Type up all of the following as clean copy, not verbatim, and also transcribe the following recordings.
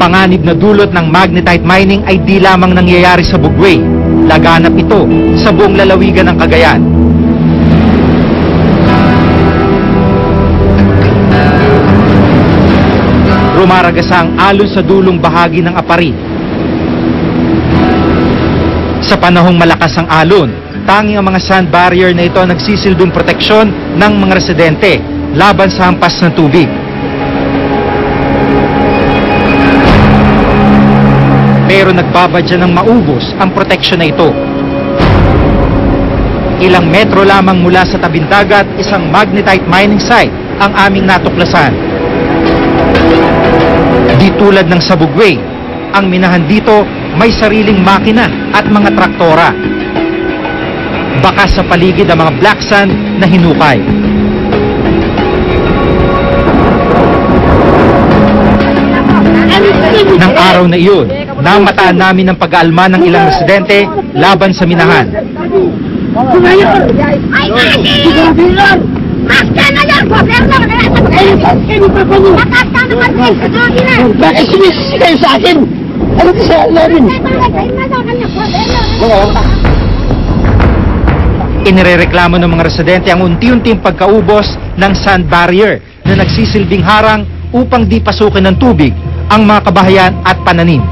panganib na dulot ng magnetite mining ay di lamang nangyayari sa Bugway. Laganap ito sa buong lalawigan ng Cagayan. Rumaragasa ang alon sa dulong bahagi ng Apari. Sa panahong malakas ang alon, tanging ang mga sand barrier na ito ang nagsisilbing proteksyon ng mga residente laban sa hampas ng tubig. Pero nagbabadya ng maubos ang proteksyon na ito. Ilang metro lamang mula sa tabing dagat, isang magnetite mining site ang aming natuklasan. Di tulad ng sa Bugway, ang minahan dito may sariling makina at mga traktora. Baka sa paligid ang mga black sand na hinukay. Nang araw na iyon, namataan namin ang pag-aalma ng ilang residente laban sa minahan. Bakit sinisisi kayo sa akin? Ano kasalanan namin? Inirereklamo ng mga residente ang unti-unting pagkaubos ng sand barrier na nagsisilbing harang upang di pasukin ng tubig ang mga kabahayan at pananim.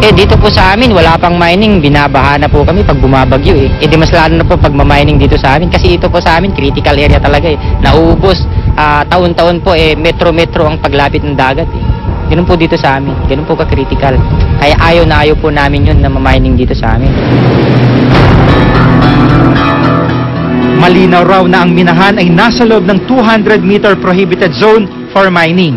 Dito po sa amin, wala pang mining, binabaha na po kami pag bumabagyo di mas lalo na po pag mamining dito sa amin kasi ito po sa amin, critical area talaga nauubos, taon-taon po metro-metro ang paglapit ng dagat Ganun po dito sa amin, ganun po ka-critical. Kaya ayaw na ayaw po namin yun na mamining dito sa amin. Malinaw raw na ang minahan ay nasa loob ng 200-meter prohibited zone for mining.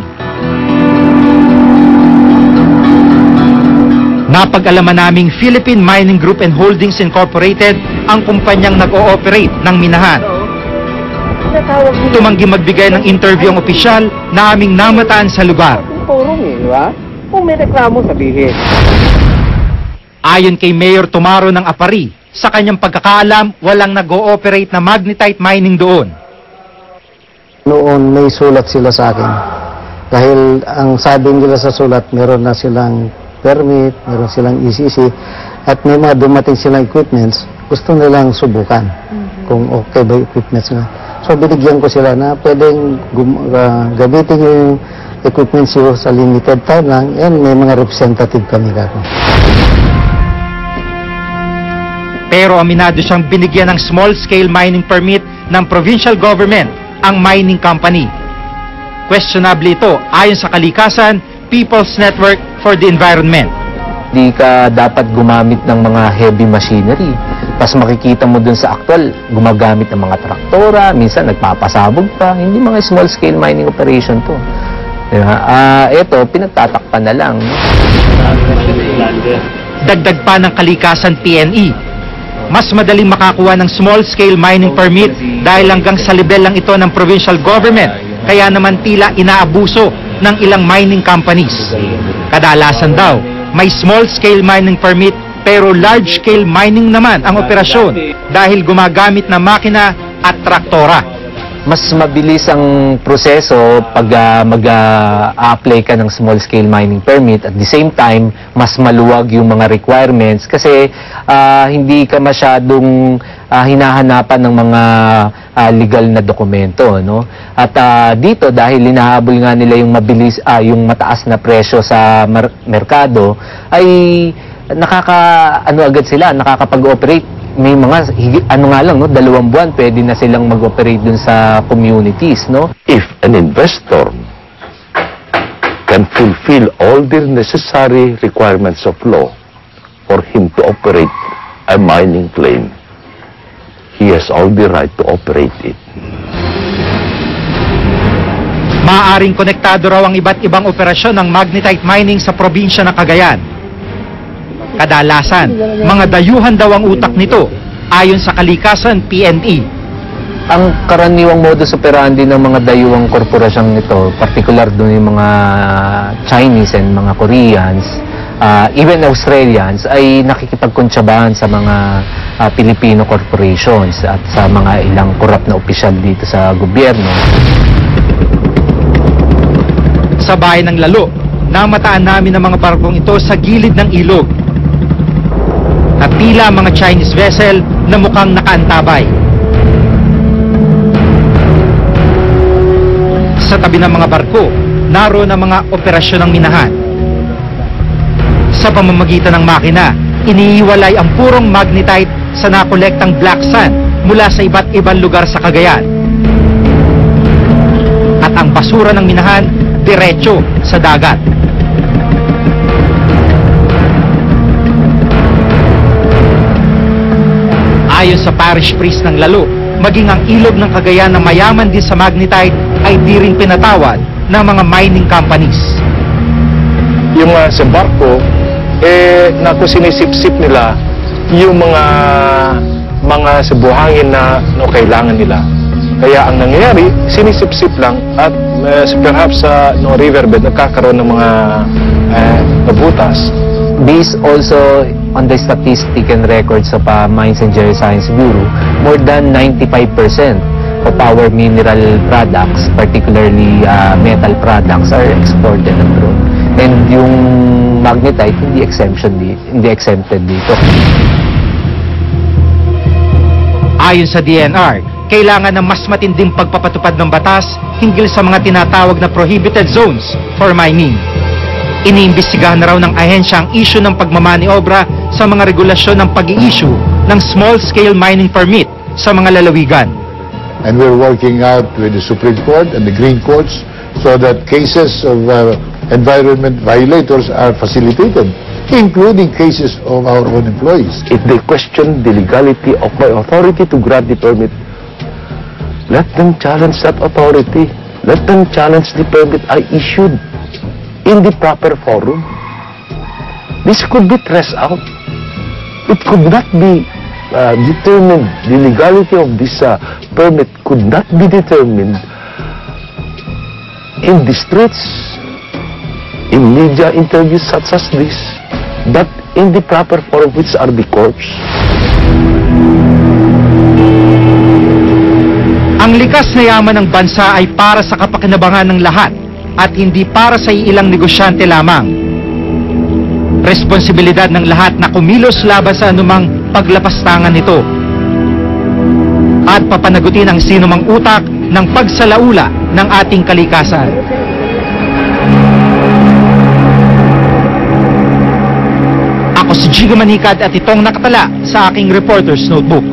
Napag-alaman naming Philippine Mining Group and Holdings Incorporated ang kumpanyang nag-ooperate ng minahan. Tumanggi magbigay ng interview ang opisyal na aming namataan sa lugar. Di ba? Kung may reklamo, sabihin. Ayon kay Mayor Tumaro ng Apari, sa kanyang pagkakaalam, walang nag-ooperate na magnetite mining doon. Noon may sulat sila sa akin. Dahil ang sabi nila sa sulat, meron na silang permit, meron silang ECC, at may mga dumating silang equipments, gusto nilang subukan kung okay ba yung equipments na. So binigyan ko sila na pwedeng gamitin yung equipments yun sa limited time lang, and may mga representative kami kako. Pero aminado siyang binigyan ng small-scale mining permit ng provincial government ang mining company. Questionable ito ayon sa kalikasan, People's Network for the Environment. Di ka dapat gumamit ng mga heavy machinery. Tapos makikita mo dun sa actual, gumagamit ng mga traktora, minsan nagpapasabog pa. Hindi mga small-scale mining operation to. Diba? Ito, pinagtatakpan na lang. Dagdag pa ng kalikasan PNE. Mas madaling makakuha ng small-scale mining permit dahil hanggang sa level lang ito ng provincial government. Kaya naman tila inaabuso ng ilang mining companies. Kadalasan daw, may small-scale mining permit pero large-scale mining naman ang operasyon dahil gumagamit ng makina at traktora. Mas mabilis ang proseso pag mag-apply ka ng small-scale mining permit. At the same time, mas maluwag yung mga requirements kasi hindi ka masyadong hinahanapan ng mga legal na dokumento, no? At dito, dahil hinahabol nga nila yung mabilis, yung mataas na presyo sa merkado, ay agad sila, nakakapag-operate. May mga, nga lang, no, 2 buwan, pwede na silang mag-operate dun sa communities, no? If an investor can fulfill all the necessary requirements of law for him to operate a mining claim, he has all the right to operate it. Maaaring konektado raw ang iba't ibang operasyon ng magnetite mining sa probinsya ng Cagayan. Kadalasan, mga dayuhan daw ang utak nito, ayon sa kalikasan PNE. Ang karaniwang modus operandi ng mga dayuhang korporasyong nito, particular doon yung mga Chinese and mga Koreans, even Australians, ay nakikipagkontsabahan sa mga Filipino corporations at sa mga ilang korap na opisyal dito sa gobyerno. Sa bayan ng Lalo, namataan namin ang mga barkong ito sa gilid ng ilog. At tila mga Chinese vessel na mukhang nakaantabay. Sa tabi ng mga barko, naroon ang mga operasyon ng minahan. Sa pamamagitan ng makina, iniiwalay ang purong magnetite sa nakolektang black sand mula sa iba't ibang lugar sa Cagayan. At ang basura ng minahan, diretso sa dagat. Ayon sa parish priest ng Lalo, maging ang ilog ng Cagayan na mayaman din sa magnetite ay di rin pinatawad ng mga mining companies. Yung sa barko, naku sinisip-sip nila yung mga sa buhangin na kailangan nila. Kaya ang nangyayari, sinisip-sip lang at perhaps sa riverbed nagkakaroon ng mga nabutas. Based also on the statistic and records of Mines and Geoscience Bureau, more than 95% of our mineral products, particularly metal products, are exported abroad. And yung magnetite, hindi exempted dito. Ayon sa DNR, kailangan ng mas matinding pagpapatupad ng batas hinggil sa mga tinatawag na prohibited zones for mining. Iniimbestigahan na raw ng ahensya ang issue ng pagmamaniobra sa mga regulasyon ng pag-i-issue ng small-scale mining permit sa mga lalawigan. And we're working out with the Supreme Court and the Green Courts so that cases of environment violators are facilitated, including cases of our own employees. If they question the legality of my authority to grant the permit, let them challenge that authority. Let them challenge the permit I issued in the proper forum. This could be traced out. It could not be determined. The legality of this permit could not be determined in the streets, in media interviews such as this, but in the proper forum, which are the courts. Ang likas na yaman ng bansa ay para sa kapakinabangan ng lahat at hindi para sa ilang negosyante lamang. Responsibilidad ng lahat na kumilos laban sa anumang paglapastangan nito at papanagutin ang sinumang utak ng pagsalaula ng ating kalikasan. Ako si Giga Manikad at itong nakatala sa aking Reporter's Notebook.